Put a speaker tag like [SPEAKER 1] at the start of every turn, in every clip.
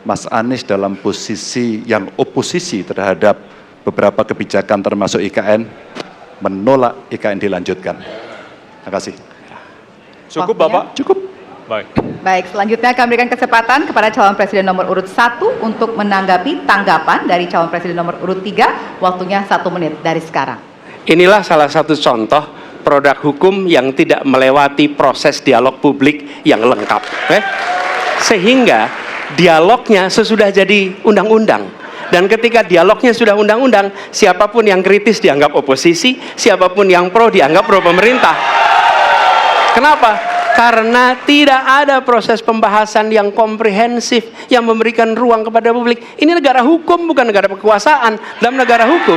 [SPEAKER 1] Mas Anies dalam posisi yang oposisi terhadap beberapa kebijakan termasuk IKN, menolak IKN dilanjutkan. Terima kasih.
[SPEAKER 2] Cukup Bapak?
[SPEAKER 1] Cukup.
[SPEAKER 2] Baik.
[SPEAKER 3] Baik, selanjutnya kami berikan kesempatan kepada calon presiden nomor urut 1 untuk menanggapi tanggapan dari calon presiden nomor urut 3, waktunya 1 menit dari sekarang.
[SPEAKER 4] Inilah salah satu contoh produk hukum yang tidak melewati proses dialog publik yang lengkap. Sehingga dialognya sesudah jadi undang-undang. Dan ketika dialognya sudah undang-undang, siapapun yang kritis dianggap oposisi, siapapun yang pro dianggap pro pemerintah. Kenapa? Karena tidak ada proses pembahasan yang komprehensif yang memberikan ruang kepada publik. Ini negara hukum, bukan negara kekuasaan. Dalam negara hukum,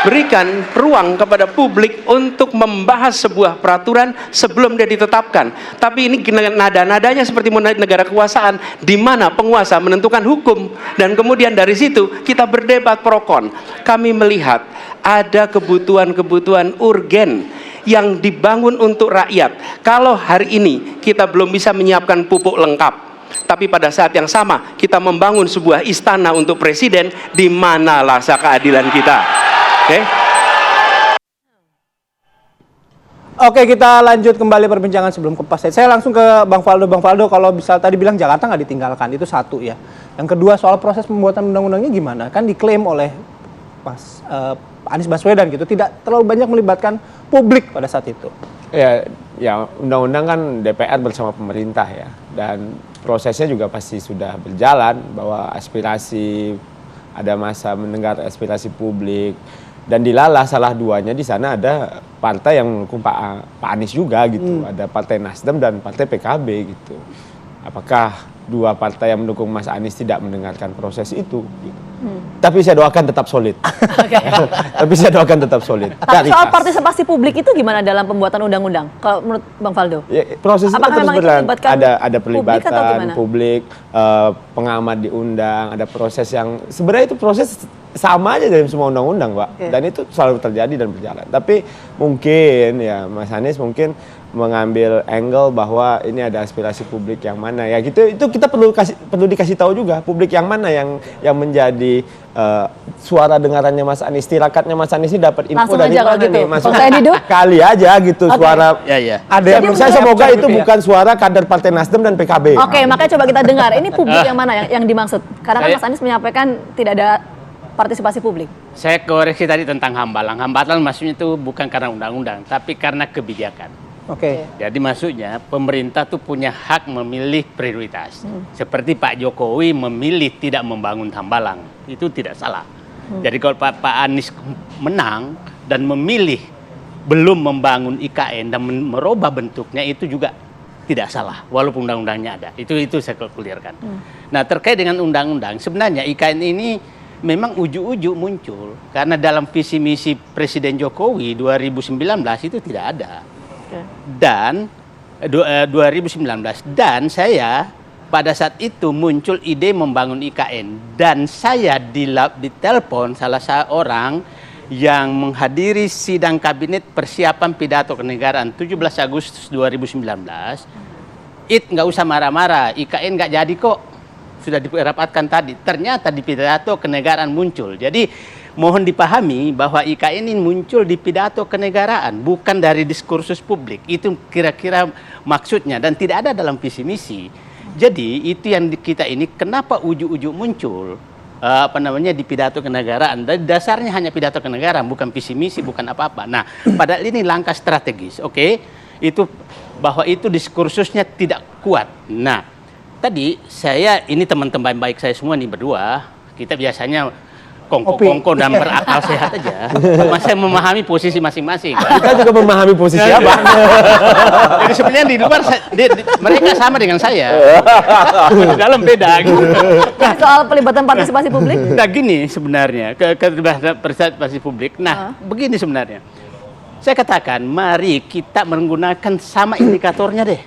[SPEAKER 4] berikan ruang kepada publik untuk membahas sebuah peraturan sebelum dia ditetapkan. Tapi ini nada-nadanya seperti negara kekuasaan, di mana penguasa menentukan hukum, dan kemudian dari situ kita berdebat pro kon. Kami melihat ada kebutuhan-kebutuhan urgen yang dibangun untuk rakyat. Kalau hari ini kita belum bisa menyiapkan pupuk lengkap, tapi pada saat yang sama kita membangun sebuah istana untuk presiden, di mana rasa keadilan kita?
[SPEAKER 5] Oke, kita lanjut kembali perbincangan sebelum ke pas. Saya langsung ke Bang Faldo. Bang Faldo, kalau bisa tadi bilang Jakarta nggak ditinggalkan, itu satu ya. Yang kedua, soal proses pembuatan undang-undangnya gimana? Kan diklaim oleh Mas Anies Baswedan gitu, tidak terlalu banyak melibatkan publik pada saat itu.
[SPEAKER 6] Ya undang-undang kan DPR bersama pemerintah ya, dan prosesnya juga pasti sudah berjalan, bahwa aspirasi, ada masa mendengar aspirasi publik, dan dilalah salah duanya di sana ada partai yang mendukung Pak Anies juga gitu, ada Partai Nasdem dan Partai PKB gitu. Apakah dua partai yang mendukung Mas Anies tidak mendengarkan proses itu? Gitu. Tapi saya doakan tetap solid. Tapi saya doakan tetap solid.
[SPEAKER 7] Tapi soal partisipasi publik itu gimana dalam pembuatan undang-undang? Kalau menurut Bang Faldo?
[SPEAKER 6] Ya, prosesnya terus berjalan. Ada pelibatan
[SPEAKER 7] publik,
[SPEAKER 6] pengamat diundang, ada proses yang sebenarnya itu proses sama aja dalam semua undang-undang, Pak. Dan itu selalu terjadi dan berjalan. Tapi mungkin ya Mas Anies mungkin mengambil angle bahwa ini ada aspirasi publik yang mana ya gitu, itu kita perlu dikasih tahu juga publik yang mana yang menjadi suara dengarannya Mas Anies, tirakatnya Mas Anies ini dapat info dari mana gitu. Nih maksudnya kali aja gitu suara ada yang menurut saya semoga itu bukan suara kader Partai Nasdem dan PKB.
[SPEAKER 7] Makanya coba kita dengar ini publik yang mana yang dimaksud, karena kan Mas Anies menyampaikan tidak ada partisipasi publik. Saya koreksi tadi tentang hambalang. Hambalang maksudnya itu bukan karena undang-undang, tapi karena kebijakan. Jadi maksudnya pemerintah tuh punya hak memilih prioritas. Seperti Pak Jokowi memilih tidak membangun hambalang, itu tidak salah. Jadi kalau Pak Anies menang dan memilih belum membangun IKN dan merubah bentuknya, itu juga tidak salah, walaupun undang-undangnya ada. Itu saya clearkan. Nah, terkait dengan undang-undang, sebenarnya IKN ini memang ujuk-ujuk muncul karena dalam visi misi Presiden Jokowi 2019 itu tidak ada. Dan 2019 dan saya pada saat itu muncul ide membangun IKN, dan saya ditelepon salah seorang yang menghadiri sidang kabinet persiapan pidato kenegaraan 17 Agustus 2019. Nggak usah marah-marah, IKN nggak jadi kok, sudah dirapatkan tadi. Ternyata di pidato kenegaraan muncul. Jadi mohon dipahami bahwa IKN ini muncul di pidato kenegaraan, bukan dari diskursus publik. Itu kira-kira maksudnya, dan tidak ada dalam visi misi. Jadi itu yang kita ini kenapa ujuk-ujuk muncul di pidato kenegaraan. Dan dasarnya hanya pidato kenegaraan, bukan visi misi, bukan apa-apa. Nah, padahal ini langkah strategis, itu bahwa itu diskursusnya tidak kuat. Nah, tadi ini teman-teman baik saya semua nih berdua, kita biasanya kongko-kongko dan berakal sehat aja. Saya memahami posisi masing-masing.
[SPEAKER 6] Kita juga memahami posisi apa.
[SPEAKER 4] Jadi sebenarnya di luar mereka sama dengan saya. Di dalam beda gitu.
[SPEAKER 7] Soal pelibatan partisipasi publik?
[SPEAKER 4] Nah gini sebenarnya, partisipasi publik. Nah begini sebenarnya. Saya katakan mari kita menggunakan sama indikatornya deh.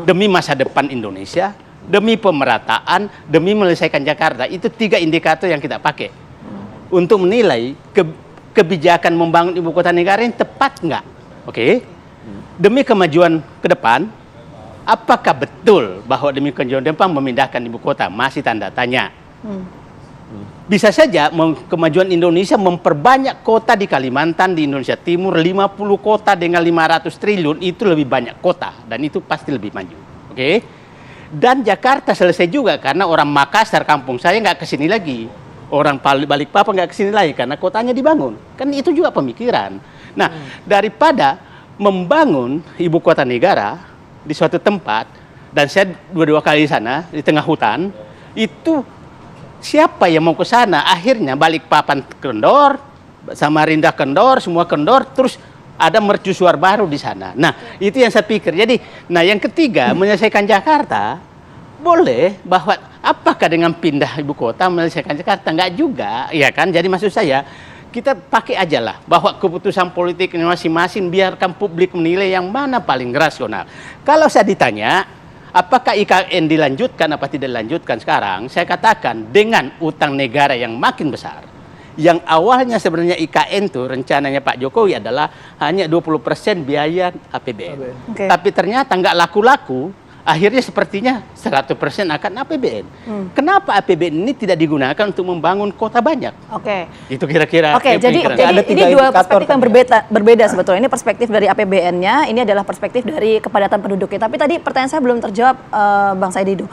[SPEAKER 4] Demi masa depan Indonesia, demi pemerataan, demi menyelesaikan Jakarta. Itu 3 indikator yang kita pakai untuk menilai kebijakan membangun ibu kota negara ini tepat nggak. Demi kemajuan ke depan,
[SPEAKER 7] apakah betul bahwa demi kemajuan Jepang memindahkan ibu kota? Masih tanda tanya. Bisa saja kemajuan Indonesia memperbanyak kota di Kalimantan, di Indonesia Timur, 50 kota dengan 500 triliun, itu lebih banyak kota, dan itu pasti lebih maju. Oke? Dan Jakarta selesai juga, karena orang Makassar, kampung saya, nggak kesini lagi. Orang Balikpapan nggak kesini lagi, karena kotanya dibangun. Kan itu juga pemikiran. Nah, daripada membangun ibu kota negara di suatu tempat, dan saya dua kali di sana, di tengah hutan, itu siapa yang mau ke sana? Akhirnya Balikpapan kendor, Samarinda kendor, semua kendor, terus ada mercusuar baru di sana. Nah, itu yang saya pikir. Jadi, nah yang ketiga, menyelesaikan Jakarta, boleh bahwa apakah dengan pindah ibu kota menyelesaikan Jakarta? Enggak juga, ya kan? Jadi maksud saya, kita pakai aja lah bahwa keputusan politik ini masing-masing, biarkan publik menilai yang mana paling rasional. Kalau saya ditanya, apakah IKN dilanjutkan apa tidak dilanjutkan sekarang? Saya katakan dengan utang negara yang makin besar. Yang awalnya sebenarnya IKN itu rencananya Pak Jokowi adalah hanya 20% biaya APBN.
[SPEAKER 3] Oke.
[SPEAKER 7] Tapi ternyata nggak laku-laku. Akhirnya sepertinya 100% akan APBN. Kenapa APBN ini tidak digunakan untuk membangun kota banyak?
[SPEAKER 3] Oke.
[SPEAKER 7] Itu kira-kira.
[SPEAKER 3] Oke, jadi
[SPEAKER 5] Ada
[SPEAKER 3] ini
[SPEAKER 5] tiga
[SPEAKER 3] dua
[SPEAKER 5] indikator
[SPEAKER 3] perspektif yang
[SPEAKER 5] kan
[SPEAKER 3] berbeda sebetulnya. Ini perspektif dari APBN-nya, ini adalah perspektif dari kepadatan penduduknya. Tapi tadi pertanyaan saya belum terjawab, Bang Said Didu.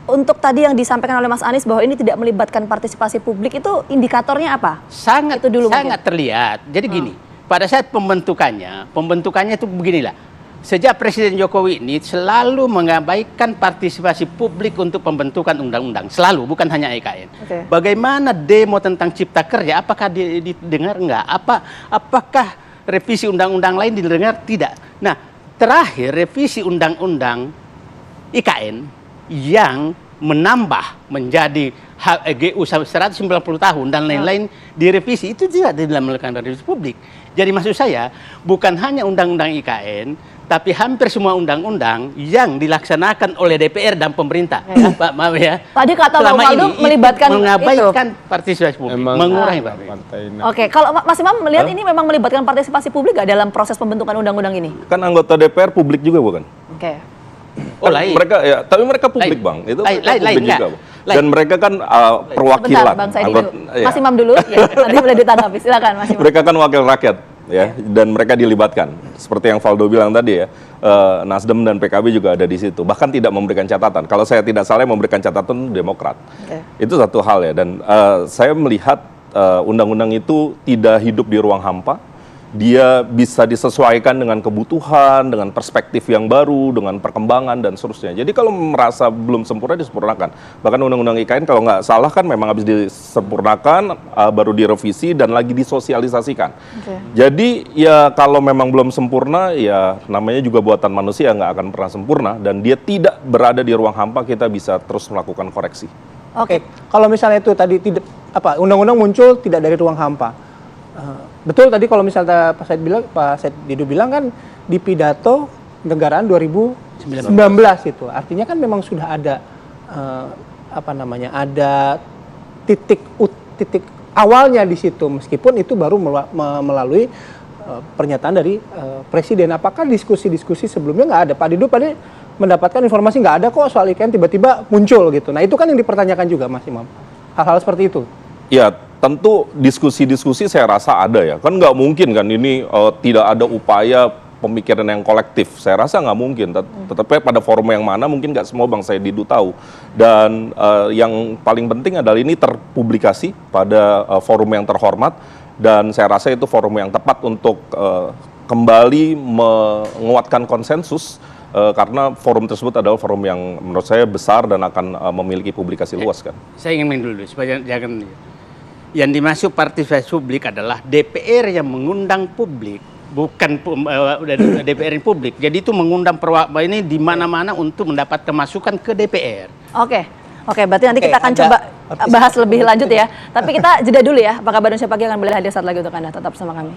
[SPEAKER 3] Untuk tadi yang disampaikan oleh Mas Anies bahwa ini tidak melibatkan partisipasi publik, itu indikatornya apa?
[SPEAKER 7] Sangat
[SPEAKER 3] Itu dulu
[SPEAKER 7] sangat terlihat. Jadi gini, pada saat pembentukannya itu beginilah. Sejak Presiden Jokowi ini selalu mengabaikan partisipasi publik untuk pembentukan undang-undang. Selalu, bukan hanya IKN.
[SPEAKER 3] Oke.
[SPEAKER 7] Bagaimana demo tentang cipta kerja, apakah didengar enggak? Apakah revisi undang-undang lain didengar? Tidak. Nah, terakhir revisi undang-undang IKN yang menambah menjadi GU 190 tahun dan lain-lain direvisi, itu tidak melakukan revisi publik. Jadi maksud saya, bukan hanya undang-undang IKN, tapi hampir semua undang-undang yang dilaksanakan oleh DPR dan pemerintah. Pak, maaf ya.
[SPEAKER 3] Tadi kata Bang
[SPEAKER 7] Selama
[SPEAKER 3] Faldo
[SPEAKER 7] ini
[SPEAKER 3] melibatkan
[SPEAKER 7] mengabaikan partisipasi publik,
[SPEAKER 6] Emang
[SPEAKER 7] mengurangi
[SPEAKER 6] partai
[SPEAKER 3] Oke, kalau Mas Imam melihat ini memang melibatkan partisipasi publik nggak dalam proses pembentukan undang-undang ini?
[SPEAKER 2] Kan anggota DPR publik juga bukan?
[SPEAKER 3] Oke.
[SPEAKER 7] Oh, lain.
[SPEAKER 2] Mereka ya, tapi mereka publik
[SPEAKER 7] Lain.
[SPEAKER 2] Bang. Itu
[SPEAKER 7] Lain,
[SPEAKER 2] mereka publik
[SPEAKER 7] lain,
[SPEAKER 2] juga.
[SPEAKER 7] enggak.
[SPEAKER 2] Bang.
[SPEAKER 7] Lain.
[SPEAKER 2] Dan mereka kan perwakilan.
[SPEAKER 3] Sebentar, Bang Said dulu.
[SPEAKER 2] ya.
[SPEAKER 3] Mas Imam dulu, ya, nanti boleh ditanggapi. Silakan, Mas Imam.
[SPEAKER 2] Mereka kan wakil rakyat ya, dan mereka dilibatkan. Seperti yang Valdo bilang tadi ya, Nasdem dan PKB juga ada di situ. Bahkan tidak memberikan catatan. Kalau saya tidak salah, memberikan catatan Demokrat. Itu satu hal ya. Dan saya melihat undang-undang itu tidak hidup di ruang hampa. Dia bisa disesuaikan dengan kebutuhan, dengan perspektif yang baru, dengan perkembangan dan seterusnya. Jadi kalau merasa belum sempurna, disempurnakan. Bahkan undang-undang IKN kalau nggak salah kan memang habis disempurnakan, baru direvisi dan lagi disosialisasikan. Jadi ya kalau memang belum sempurna, ya namanya juga buatan manusia, nggak akan pernah sempurna. Dan dia tidak berada di ruang hampa, kita bisa terus melakukan koreksi.
[SPEAKER 5] Oke, kalau misalnya itu tadi tidak undang-undang muncul tidak dari ruang hampa. Betul tadi kalau misalnya Pak Said Didu bilang kan di pidato negaraan 2019 itu. Artinya kan memang sudah ada ada titik awalnya di situ, meskipun itu baru melalui pernyataan dari Presiden. Apakah diskusi-diskusi sebelumnya nggak ada? Pak Didu mendapatkan informasi nggak ada kok soal IKN, tiba-tiba muncul gitu. Nah itu kan yang dipertanyakan juga Mas Imam. Hal-hal seperti itu.
[SPEAKER 2] Ya, tentu diskusi-diskusi saya rasa ada ya. Kan nggak mungkin kan ini tidak ada upaya pemikiran yang kolektif. Saya rasa nggak mungkin. Tetapi pada forum yang mana mungkin nggak semua Bang Said Didu tahu. Dan yang paling penting adalah ini terpublikasi pada forum yang terhormat. Dan saya rasa itu forum yang tepat untuk kembali menguatkan konsensus. Karena forum tersebut adalah forum yang menurut saya besar dan akan memiliki publikasi luas kan.
[SPEAKER 7] Saya ingin dulu supaya jangan. Yang dimaksud partisipasi publik adalah DPR yang mengundang publik, bukan DPR yang publik. Jadi itu mengundang ini di mana-mana untuk mendapatkan masukan ke DPR.
[SPEAKER 3] Oke, berarti nanti kita akan coba bahas lebih lanjut ya. Tapi kita jeda dulu ya. Apakah Indonesia Pagi akan boleh hadir saat lagi untuk Anda? Tetap bersama kami.